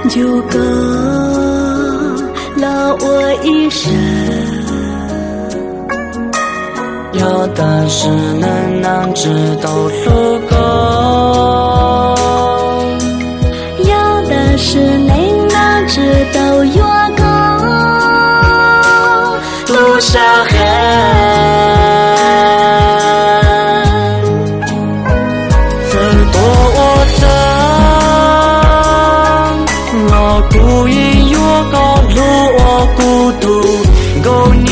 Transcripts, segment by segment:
就够了我一生。有的是能知道足够，有的是能知道越够，路上很走多我走，我孤影越高路我孤独够娘。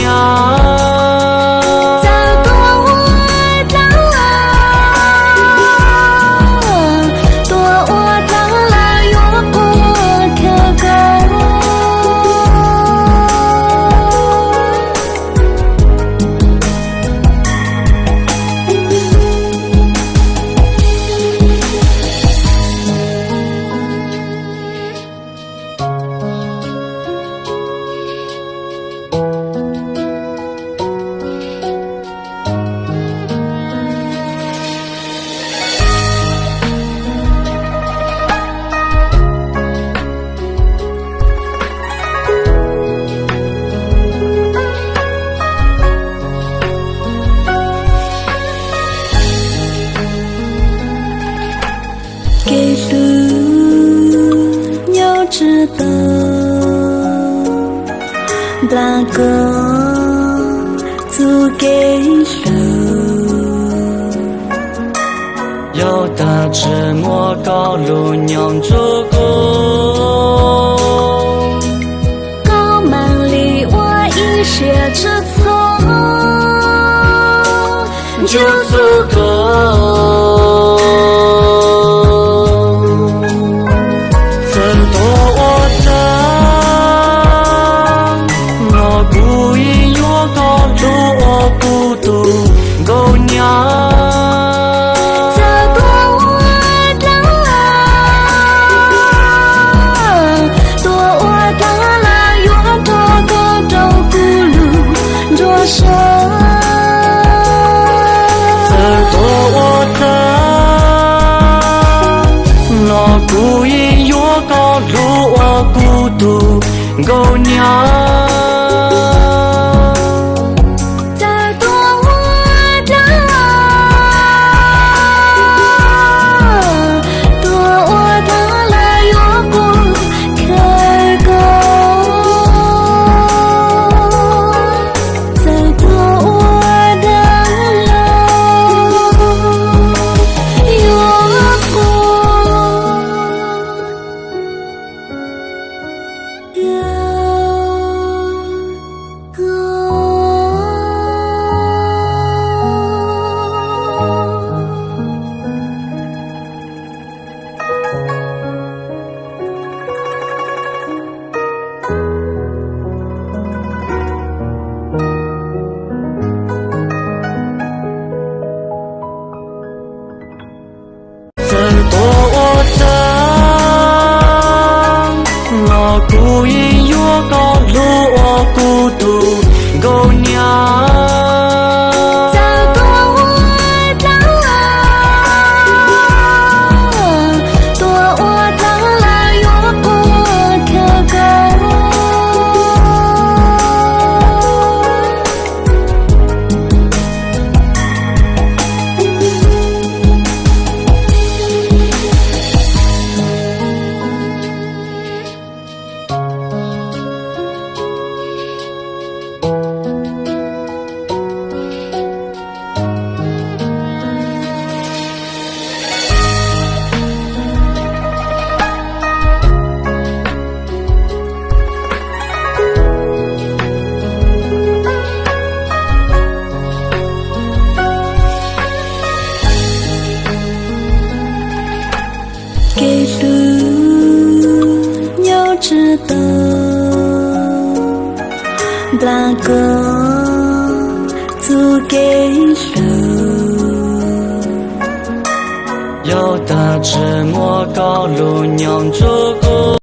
给路要知道，那个足给路，有的寂寞高路娘足够，高门里我一些之从就足够。够娘，这多我的多我的啦，越多个都不如多少。这多我的，我孤影越高路我孤独够娘。孤影越高路我孤独够娘。给路要知道，那个足给路，有的寂寞高路娘足够。